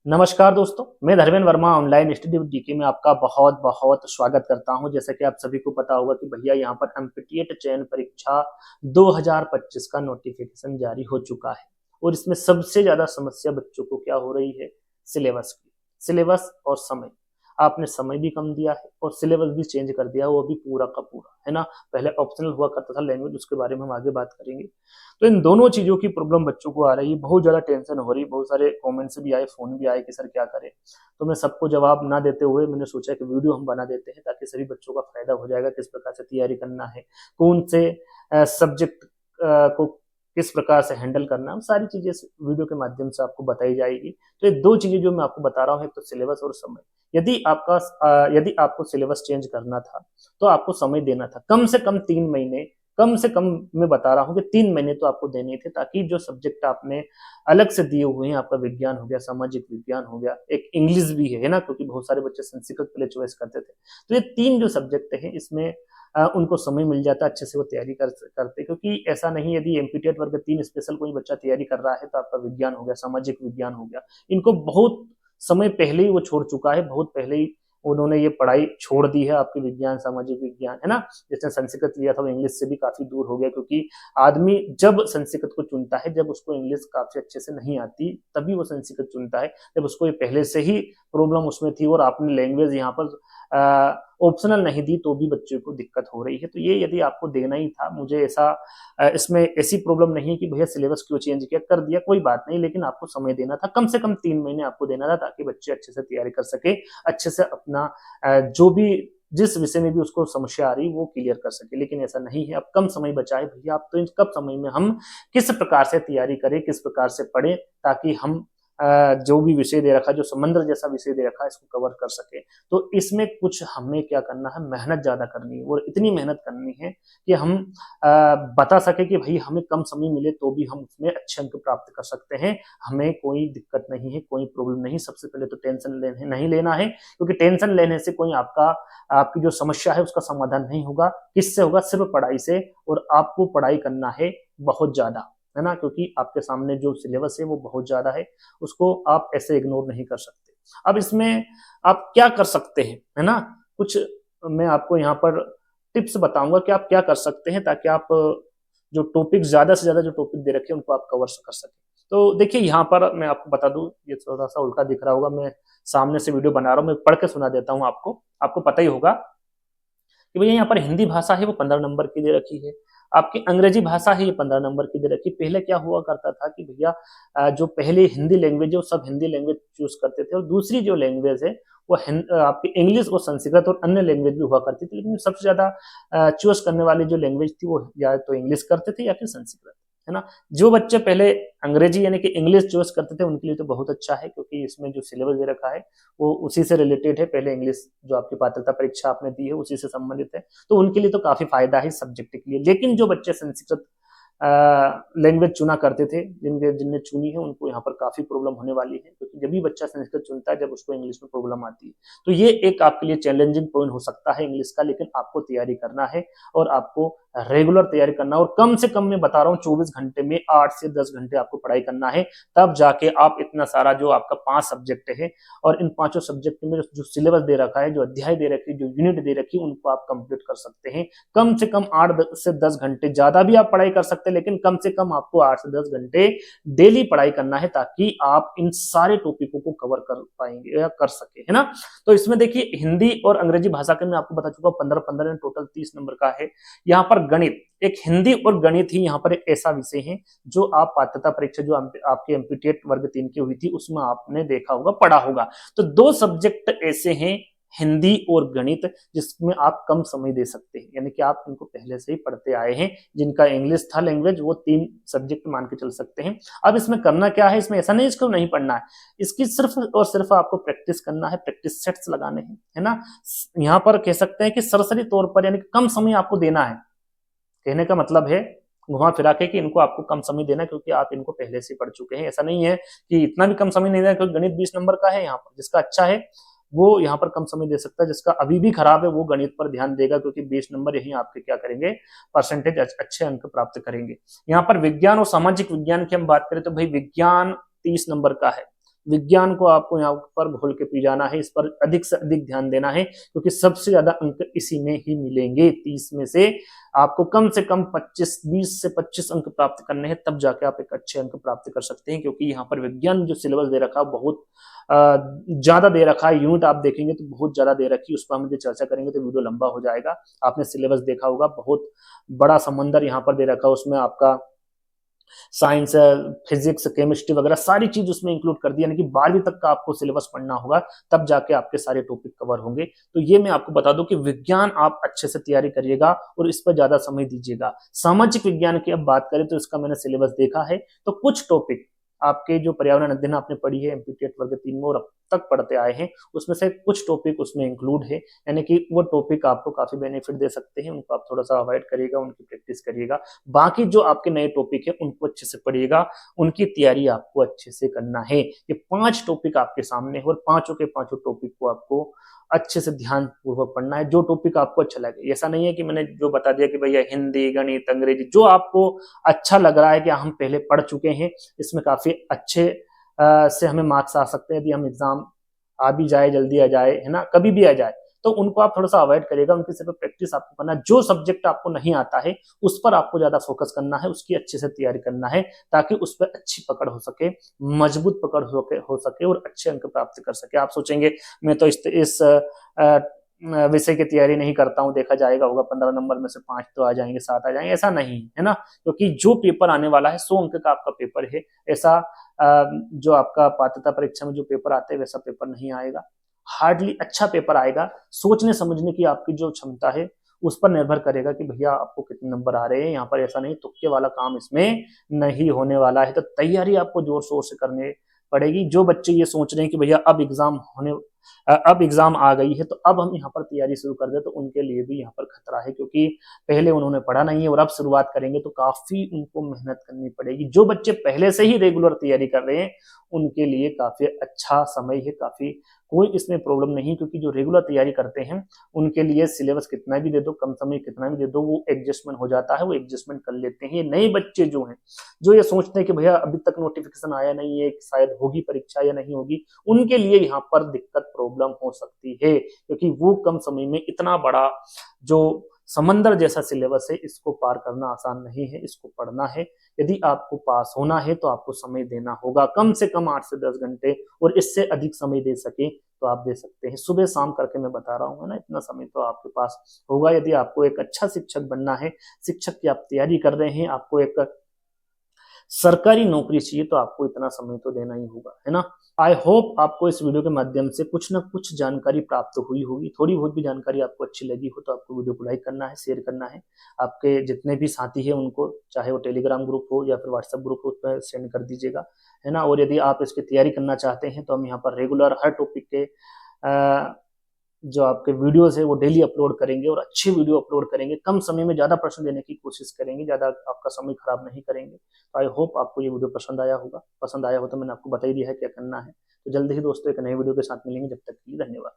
नमस्कार दोस्तों, मैं Dharmendra Verma online study with DK में आपका बहुत बहुत स्वागत करता हूं। जैसा कि आप सभी को पता होगा कि भैया यहाँ पर एमपीटीईटी चयन परीक्षा 2025 का नोटिफिकेशन जारी हो चुका है और इसमें सबसे ज्यादा समस्या बच्चों को क्या हो रही है, सिलेबस की। सिलेबस और समय, आपने समय भी कम दिया है और सिलेबस भी चेंज कर दिया, वो भी पूरा का पूरा, है ना। पहले ऑप्शनल हुआ करता था लैंग्वेज, उसके बारे में हम आगे बात करेंगे। तो इन दोनों चीजों की प्रॉब्लम बच्चों को आ रही है, बहुत ज्यादा टेंशन हो रही है। बहुत सारे कमेंट्स भी आए, फोन भी आए कि सर क्या करें। तो मैं सबको जवाब ना देते हुए मैंने सोचा कि वीडियो हम बना देते हैं ताकि सभी बच्चों का फायदा हो जाएगा, किस प्रकार से तैयारी करना है, कौन से सब्जेक्ट को किस प्रकार से हैंडल करना है, सारी चीजें इस वीडियो के माध्यम से आपको बताई जाएगी। तो ये दो चीजें जो मैं आपको बता रहा हूँ, एक तो सिलेबस और समय। यदि आपको सिलेबस चेंज करना था तो आपको समय देना था, कम से कम 3 महीने। कम से कम मैं बता रहा हूँ कि 3 महीने तो आपको देने थे, ताकि जो सब्जेक्ट आपने अलग से दिए हुए हैं, आपका विज्ञान हो गया, सामाजिक विज्ञान हो गया, एक इंग्लिश भी है ना, क्योंकि बहुत सारे बच्चे संस्कृत पहले चॉइस करते थे। तो ये तीन जो सब्जेक्ट है, इसमें उनको समय मिल जाता, अच्छे से वो तैयारी करते। क्योंकि ऐसा नहीं, यदि एमपीटीएट वर्ग 3 स्पेशल कोई बच्चा तैयारी कर रहा है तो आपका विज्ञान हो गया, सामाजिक विज्ञान हो गया, इनको बहुत समय पहले ही वो छोड़ चुका है, बहुत पहले ही उन्होंने ये पढ़ाई छोड़ दी है। आपकी विज्ञान, सामाजिक विज्ञान, है ना। जिसने संस्कृत लिया था वो इंग्लिश से भी काफी दूर हो गया, क्योंकि आदमी जब संस्कृत को चुनता है, जब उसको इंग्लिश काफी अच्छे से नहीं आती, तभी वो संस्कृत चुनता है। जब उसको ये पहले से ही प्रॉब्लम उसमें थी और आपने लैंग्वेज यहाँ पर ऑप्शनल नहीं दी, तो भी बच्चों को दिक्कत हो रही है। तो ये यदि आपको देना ही था, मुझे ऐसा इसमें ऐसी प्रॉब्लम नहीं है कि भैया सिलेबस क्यों चेंज किया, कर दिया कोई बात नहीं, लेकिन आपको समय देना था, कम से कम 3 महीने आपको देना था, ताकि बच्चे अच्छे से तैयारी कर सके, अच्छे से अपना जो भी जिस विषय में भी उसको समस्या आ रही वो क्लियर कर सके। लेकिन ऐसा नहीं है, अब कम समय बचा है भैया, आप तो इन कम समय में हम किस प्रकार से तैयारी करें, किस प्रकार से पढ़ें, ताकि हम जो भी विषय दे रखा है, जो समंदर जैसा विषय दे रखा है, इसको कवर कर सके। तो इसमें कुछ हमें क्या करना है, मेहनत ज्यादा करनी है, और इतनी मेहनत करनी है कि हम बता सके कि भाई हमें कम समय मिले तो भी हम उसमें अच्छे अंक प्राप्त कर सकते हैं। हमें कोई दिक्कत नहीं है, कोई प्रॉब्लम नहीं। सबसे पहले तो टेंशन नहीं लेना है, क्योंकि टेंशन लेने से कोई आपकी जो समस्या है उसका समाधान नहीं होगा। किससे होगा? सिर्फ पढ़ाई से। और आपको पढ़ाई करना है बहुत ज्यादा, है ना, क्योंकि आपके सामने जो सिलेबस है वो बहुत ज्यादा है, उसको आप ऐसे इग्नोर नहीं कर सकते। अब इसमें आप क्या कर सकते हैं, है ना, कुछ मैं आपको यहाँ पर टिप्स बताऊंगा कि आप क्या कर सकते हैं, ताकि आप जो टॉपिक, ज्यादा से ज्यादा जो टॉपिक दे रखे हैं उनको आप कवर कर सकें। तो देखिए, यहाँ पर मैं आपको बता दूं, ये थोड़ा सा उल्टा दिख रहा होगा, मैं सामने से वीडियो बना रहा हूँ, मैं पढ़ के सुना देता हूँ आपको। आपको पता ही होगा कि भैया यहाँ पर हिंदी भाषा है वो 15 नंबर की दे रखी है, आपकी अंग्रेजी भाषा है ये 15 नंबर की दे रखी है। पहले क्या हुआ करता था कि भैया जो पहले हिंदी लैंग्वेज है वो सब हिंदी लैंग्वेज चूज करते थे, और दूसरी जो लैंग्वेज है वो आपकी इंग्लिश और संस्कृत और अन्य लैंग्वेज भी हुआ करती थी। लेकिन सबसे ज्यादा चूज करने वाली जो लैंग्वेज थी वो या तो इंग्लिश करते थे या फिर संस्कृत, है ना। जो बच्चे पहले अंग्रेजी यानी कि इंग्लिश चूज करते थे उनके लिए तो बहुत अच्छा है, क्योंकि इसमें जो सिलेबस दे रखा है वो उसी से रिलेटेड है। पहले इंग्लिश जो आपकी पात्रता परीक्षा आपने दी है उसी से संबंधित है, तो उनके लिए तो काफी फायदा है सब्जेक्ट के लिए। लेकिन जो बच्चे संस्कृत लैंग्वेज चुना करते थे, जिनने चुनी है, उनको यहाँ पर काफी प्रॉब्लम होने वाली है, क्योंकि जब भी बच्चा संस्कृत चुनता है जब उसको इंग्लिश में प्रॉब्लम आती है। तो ये एक आपके लिए चैलेंजिंग पॉइंट हो सकता है इंग्लिश का, लेकिन आपको तैयारी करना है और आपको रेगुलर तैयारी करना, और कम से कम मैं बता रहा हूँ 24 घंटे में 8 से 10 घंटे आपको पढ़ाई करना है। तब जाके आप इतना सारा जो आपका 5 सब्जेक्ट है, और इन 5 सब्जेक्ट में जो सिलेबस दे रखा है, जो अध्याय दे रखी है, जो यूनिट दे रखी है, उनको आप कंप्लीट कर सकते हैं। कम से कम 8 से 10 घंटे, ज्यादा भी आप पढ़ाई कर सकते हैं, लेकिन कम से कम आपको 8 से 10 घंटे डेली पढ़ाई करना है, ताकि आप इन सारे टॉपिकों को कवर कर पाएंगे या कर सके, है ना। तो इसमें देखिए, हिंदी और अंग्रेजी भाषा के मैं आपको बता चुका हूँ 15-15 टोटल 30 नंबर का है। यहाँ पर गणित, एक हिंदी और गणित ही यहाँ पर एक ऐसा विषय है जो आप पात्रता परीक्षा जो आपके एमपीटीएट वर्ग 3 की हुई थी उसमें आपने देखा होगा, पढ़ा होगा। तो दो सब्जेक्ट ऐसे हैं, हिंदी और गणित, जिसमें आप कम समय दे सकते हैं, यानी कि आप इनको पहले से ही पढ़ते आए हैं। जिनका इंग्लिश था लैंग्वेज, वो 3 सब्जेक्ट मान के चल सकते हैं। अब इसमें करना क्या है, इसमें ऐसा नहीं इसको नहीं पढ़ना है, इसकी सिर्फ और सिर्फ आपको प्रैक्टिस करना है, प्रैक्टिस सेट्स लगाने हैं, है ना। यहाँ पर कह सकते हैं कि सरसरी तौर पर, यानी कम समय आपको देना है। कहने का मतलब है घुमा फिरा के कि इनको आपको कम समय देना है, क्योंकि आप इनको पहले से पढ़ चुके हैं। ऐसा नहीं है कि इतना भी कम समय नहीं देना, क्योंकि गणित 20 नंबर का है। यहाँ पर जिसका अच्छा है वो यहाँ पर कम समय दे सकता है, जिसका अभी भी खराब है वो गणित पर ध्यान देगा, क्योंकि 20 नंबर यही आपके क्या करेंगे, परसेंटेज अच्छे अंक प्राप्त करेंगे। यहाँ पर विज्ञान और सामाजिक विज्ञान की हम बात करें तो भाई विज्ञान 30 नंबर का है, विज्ञान को आपको यहाँ पर घोल के पी जाना है, इस पर अधिक से अधिक ध्यान देना है, क्योंकि सबसे ज्यादा अंक इसी में ही मिलेंगे। 30 में से आपको कम से कम 20 से 25 अंक प्राप्त करने हैं, तब जाके आप एक अच्छे अंक प्राप्त कर सकते हैं। क्योंकि यहाँ पर विज्ञान जो सिलेबस दे रखा है बहुत ज्यादा दे रखा है। यूनिट आप देखेंगे तो बहुत ज्यादा दे रखी है, उस पर हम चर्चा करेंगे तो वीडियो लंबा हो जाएगा। आपने सिलेबस देखा होगा, बहुत बड़ा समंदर यहाँ पर दे रखा है, उसमें आपका साइंस, फिजिक्स, केमिस्ट्री वगैरह सारी चीज उसमें इंक्लूड कर दी, यानी कि 12वीं तक का आपको सिलेबस पढ़ना होगा, तब जाके आपके सारे टॉपिक कवर होंगे। तो ये मैं आपको बता दूं कि विज्ञान आप अच्छे से तैयारी करिएगा और इस पर ज्यादा समय दीजिएगा। सामाजिक विज्ञान की अब बात करें तो इसका मैंने सिलेबस देखा है, तो कुछ टॉपिक आपके जो पर्यावरण अध्ययन आपने पढ़ी है एमपीटीएट वर्ग 3 में और अब तक पढ़ते आए हैं, उसमें से कुछ टॉपिक उसमें इंक्लूड है, यानी कि वो टॉपिक आपको काफी बेनिफिट दे सकते हैं, उनको आप थोड़ा सा अवॉइड करिएगा, उनकी प्रैक्टिस करिएगा। बाकी जो आपके नए टॉपिक है उनको अच्छे से पढ़िएगा, उनकी तैयारी आपको अच्छे से करना है। ये 5 टॉपिक आपके सामने है और पांचों के पांचों टॉपिक को आपको अच्छे से ध्यान पूर्वक पढ़ना है, जो टॉपिक आपको अच्छा लगे। ऐसा नहीं है कि मैंने जो बता दिया कि भैया हिंदी, गणित, अंग्रेजी, जो आपको अच्छा लग रहा है कि हम पहले पढ़ चुके हैं, इसमें काफी अच्छे से हमें मार्क्स आ सकते हैं, यदि हम एग्जाम आ भी जाए, जल्दी आ जाए, है ना, कभी भी आ जाए, तो उनको आप थोड़ा सा अवॉइड करिएगा, उनकी सिर्फ प्रैक्टिस आपको करना है। जो सब्जेक्ट आपको नहीं आता है उस पर आपको ज्यादा फोकस करना है, उसकी अच्छे से तैयारी करना है, ताकि उस पर अच्छी पकड़ हो सके, मजबूत पकड़ हो सके और अच्छे अंक प्राप्त कर सके। आप सोचेंगे मैं तो इस विषय की तैयारी नहीं करता हूं, देखा जाएगा, होगा 15 नंबर में से 5 तो आ जाएंगे, 7 आ जाएंगे, ऐसा नहीं है ना। क्योंकि जो पेपर आने वाला है 100 अंक का आपका पेपर है, ऐसा जो आपका पात्रता परीक्षा में जो पेपर आते हैं वैसा पेपर नहीं आएगा, हार्डली अच्छा पेपर आएगा। सोचने समझने की आपकी जो क्षमता है उस पर निर्भर करेगा कि भैया आपको कितने नंबर आ रहे हैं। यहाँ पर ऐसा नहीं, तुक्के वाला काम इसमें नहीं होने वाला है। तो तैयारी आपको जोर शोर से करनी पड़ेगी। जो बच्चे ये सोच रहे हैं कि भैया अब एग्जाम आ गई है तो अब हम यहाँ पर तैयारी शुरू कर दे, तो उनके लिए भी यहाँ पर खतरा है, क्योंकि पहले उन्होंने पढ़ा नहीं है और अब शुरुआत करेंगे तो काफी उनको मेहनत करनी पड़ेगी। जो बच्चे पहले से ही रेगुलर तैयारी कर रहे हैं उनके लिए काफी अच्छा समय है, काफी कोई इसमें प्रॉब्लम नहीं, क्योंकि जो रेगुलर तैयारी करते हैं उनके लिए सिलेबस कितना भी दे दो, कम समय कितना भी दे दो, वो एडजस्टमेंट हो जाता है, वो एडजस्टमेंट कर लेते हैं। ये नए बच्चे जो हैं, जो ये सोचते हैं कि भैया अभी तक नोटिफिकेशन आया नहीं है, शायद होगी परीक्षा या नहीं होगी, उनके लिए यहाँ पर दिक्कत प्रॉब्लम हो सकती है, क्योंकि वो कम समय में इतना बड़ा जो समंदर जैसा सिलेबस है इसको पार करना आसान नहीं है, इसको पढ़ना है। यदि आपको पास होना है तो आपको समय देना होगा, कम से कम 8 से 10 घंटे, और इससे अधिक समय दे सके तो आप दे सकते हैं। सुबह शाम करके मैं बता रहा हूँ ना, इतना समय तो आपके पास होगा। यदि आपको एक अच्छा शिक्षक बनना है, शिक्षक की आप तैयारी कर रहे हैं, आपको एक सरकारी नौकरी चाहिए, तो आपको इतना समय तो देना ही होगा, है ना। आई होप आपको इस वीडियो के माध्यम से कुछ ना कुछ जानकारी प्राप्त हुई होगी। थोड़ी बहुत भी जानकारी आपको अच्छी लगी हो तो आपको वीडियो को लाइक करना है, शेयर करना है, आपके जितने भी साथी हैं उनको, चाहे वो टेलीग्राम ग्रुप हो या फिर व्हाट्सएप ग्रुप हो, उस पर सेंड कर दीजिएगा, है ना। और यदि आप इसकी तैयारी करना चाहते हैं तो हम यहाँ पर रेगुलर हर टॉपिक के जो आपके वीडियोस है वो डेली अपलोड करेंगे, और अच्छे वीडियो अपलोड करेंगे, कम समय में ज्यादा प्रश्न देने की कोशिश करेंगे, ज्यादा आपका समय खराब नहीं करेंगे। तो आई होप आपको ये वीडियो पसंद आया होगा। पसंद आया हो तो मैंने आपको बता ही दिया है क्या करना है। तो जल्दी ही दोस्तों एक नए वीडियो के साथ मिलेंगे, जब तक के लिए धन्यवाद।